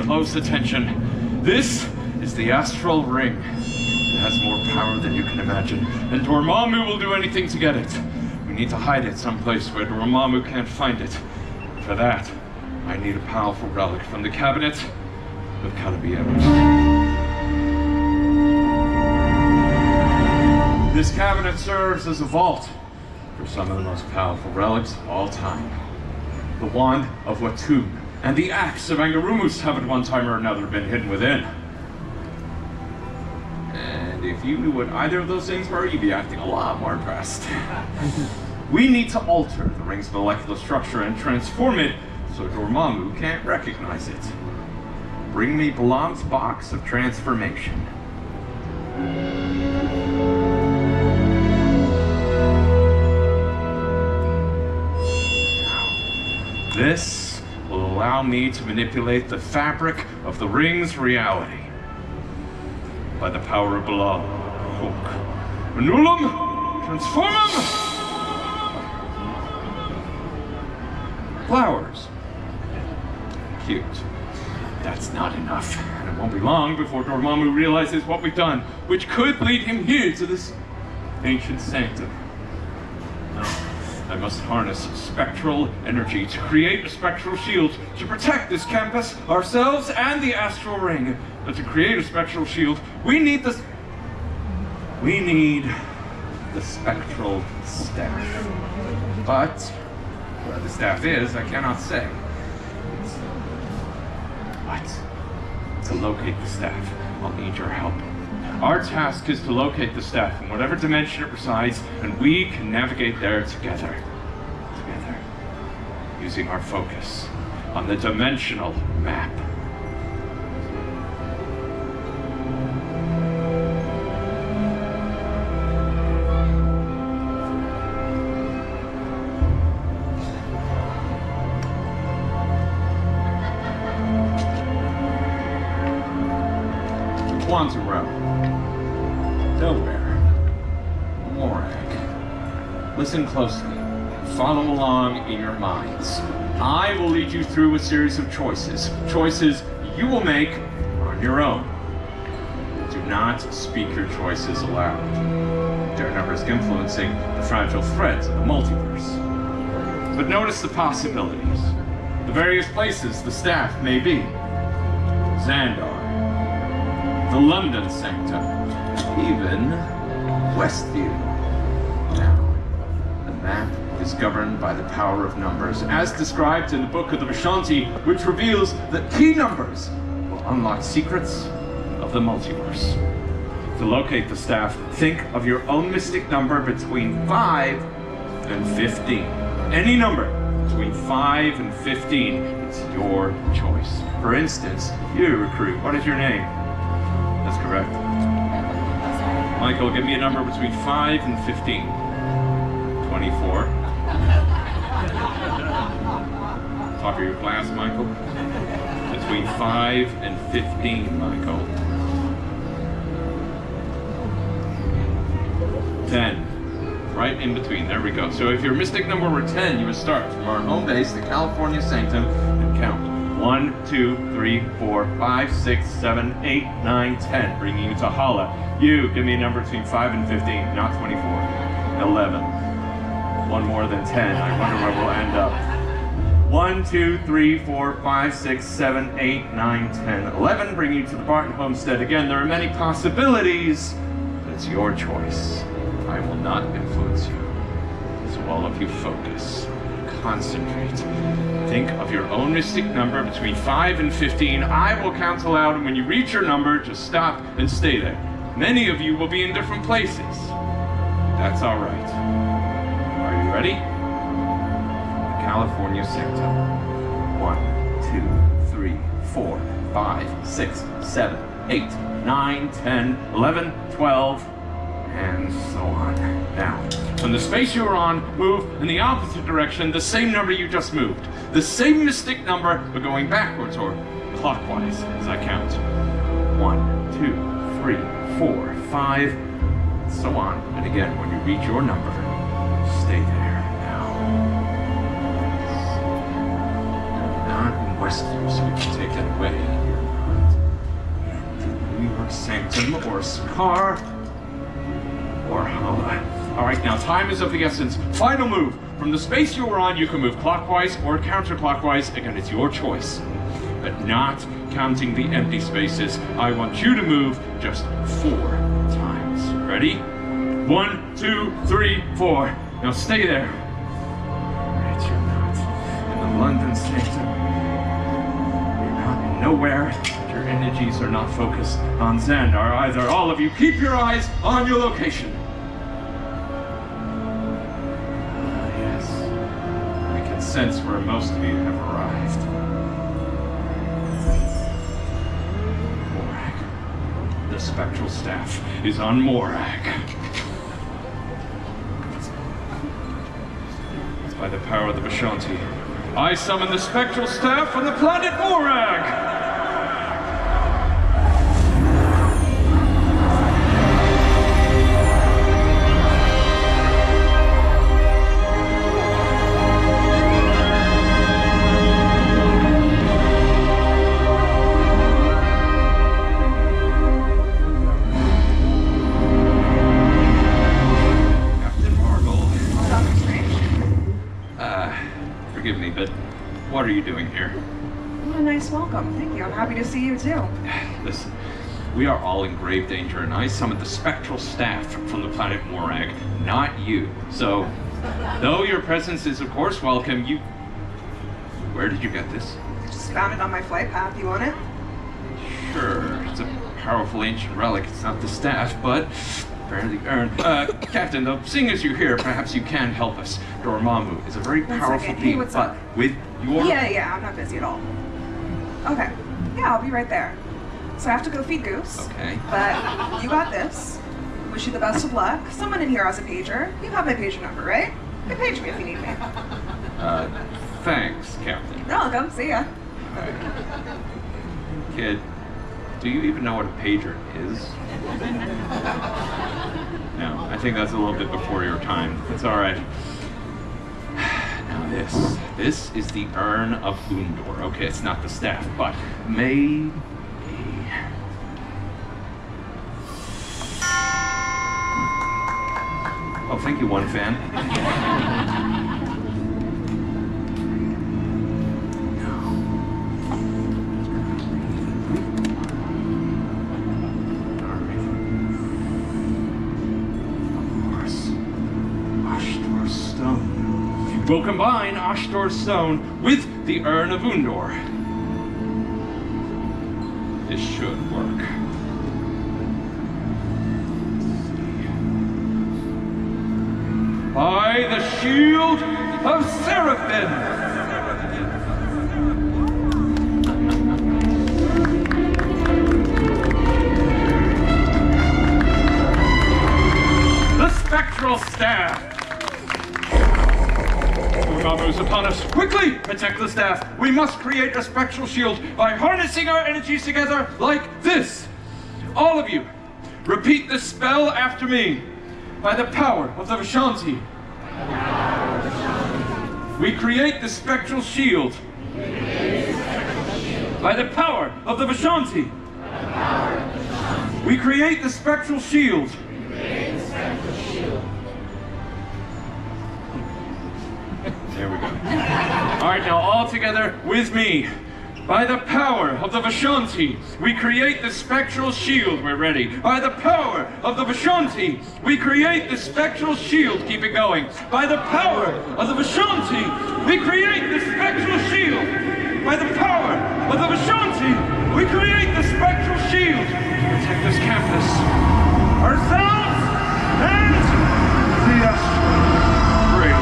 close attention. This is the astral ring. It has more power than you can imagine, and Dormammu will do anything to get it. We need to hide it someplace where Dormammu can't find it. For that, I need a powerful relic from the cabinet of Caballeros. This cabinet serves as a vault for some of the most powerful relics of all time. The Wand of Watun and the Axe of Angarumus have at one time or another been hidden within. And if you knew what either of those things were, you'd be acting a lot more impressed. We need to alter the ring's molecular structure and transform it so Dormammu can't recognize it. Bring me Balaam's box of transformation. This will allow me to manipulate the fabric of the ring's reality. By the power of Balaam, Hulk, Annulum, Transformum! Flowers. Cute. That's not enough. And it won't be long before Dormammu realizes what we've done, which could lead him here to this ancient sanctum. I must harness spectral energy to create a spectral shield to protect this campus, ourselves, and the astral ring. But to create a spectral shield, we need the spectral staff. But where the staff is, I cannot say. But to locate the staff, I'll need your help. Our task is to locate the staff in whatever dimension it resides, and we can navigate there together. Using our focus on the dimensional map. Quantum Realm, Dover, Morag. Listen closely and follow along in your minds. I will lead you through a series of choices you will make on your own. Do not speak your choices aloud. They're not risk influencing the fragile threads of the multiverse. But notice the possibilities, the various places the staff may be. Xandar, the London Sanctum, even Westview. Now, the map is governed by the power of numbers, as described in the Book of the Vishanti, which reveals that key numbers will unlock secrets of the multiverse. To locate the staff, think of your own mystic number between 5 and 15. Any number between 5 and 15, it's your choice. For instance, you, recruit, what is your name? That's correct. Michael, give me a number between 5 and 15. 24. Top of your class, Michael. Between 5 and 15, Michael. 10. Right in between. There we go. So if your mystic number were 10, you would start from our home base, the California Sanctum, and count. 1, 2, 3, 4, 5, 6, 7, 8, 9, 10, bringing you to Hala. You, give me a number between 5 and 15, not 24. 11. One more than 10. I wonder where we'll end up. 1, 2, 3, 4, 5, 6, 7, 8, 9, 10, 11, bring you to the Barton homestead. Again, there are many possibilities, but it's your choice. I will not influence you. So all of you focus. Concentrate. Think of your own mystic number between 5 and 15. I will count aloud, and when you reach your number, just stop and stay there. Many of you will be in different places. That's all right. Are you ready? The California Sanctum. 1, 2, 3, 4, 5, 6, 7, 8, 9, 10, 11, 12, and so on. Now, when the space you are on move in the opposite direction, the same number you just moved. The same mystic number, but going backwards or clockwise as I count. 1, 2, 3, 4, 5, and so on. And again, when you reach your number, stay there now. I'm not in Westview, so we can take that away. sanctum or car or holla. All right, now time is of the essence. Final move. From the space you were on, you can move clockwise or counterclockwise. Again, it's your choice, but not counting the empty spaces. I want you to move just 4 times. Ready? 1, 2, 3, 4. Now stay there. Right, you're not in the London sanctum. You're not in nowhere. Your energies are not focused on Zen, are either. All of you, keep your eyes on your location. Yes, I can sense where most of you have arrived. Morag. The spectral staff is on Morag. By the power of the Vishanti, I summon the spectral staff from the planet Morag! Forgive me, but what are you doing here? What a nice welcome. Thank you. I'm happy to see you too. Listen, we are all in grave danger, and I summoned the spectral staff from the planet Morag, not you. So, though your presence is of course welcome, you... Where did you get this? Just found it on my flight path. You want it? Sure, it's a powerful ancient relic. It's not the staff, but fairly earned. Captain, though, seeing as you're here, perhaps you can help us. Dormammu is a very powerful being, but with your... Yeah, I'm not busy at all. Okay, yeah, I'll be right there. So I have to go feed Goose. Okay. But you got this. Wish you the best of luck. Someone in here has a pager. You have my pager number, right? You can page me if you need me. Thanks, Captain. You're welcome. See ya. Kid, do you even know what a pager is? No, I think that's a little bit before your time. It's all right. Now this is the Urn of Undor. Okay, it's not the staff, but maybe... Oh, thank you, one fan. We'll combine Ashtor's stone with the Urn of Undor. This should work. By the shield of Seraphim! The spectral staff! Dormammu's upon us. Quickly! Protect the staff. We must create a spectral shield by harnessing our energies together like this. All of you, repeat this spell after me. By the power of the Vishanti, we create the spectral shield. By the power of the Vishanti, we create the spectral shield. There we go. All right, now all together with me. By the power of the Vishanti, we create the spectral shield. We're ready. By the power of the Vishanti, we create the spectral shield. Keep it going. By the power of the Vishanti, we create the spectral shield. By the power of the Vishanti, we create the spectral shield. Protect this campus, ourselves, and the astral ring.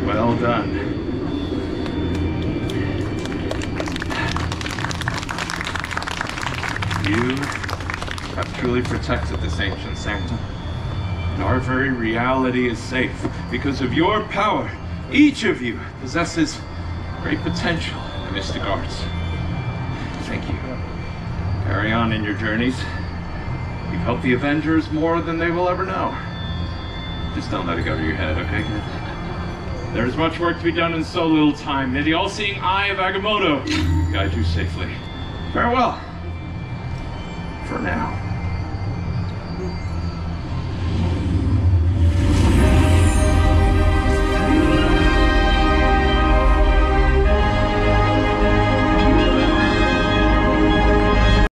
Well done. You have truly protected this ancient sanctum. And our very reality is safe because of your power. Each of you possesses great potential in the mystic arts. Thank you. Carry on in your journeys. You've helped the Avengers more than they will ever know. Just don't let it go to your head, okay? There's much work to be done in so little time. May the all-seeing eye of Agamotto guide you safely. Farewell. For now.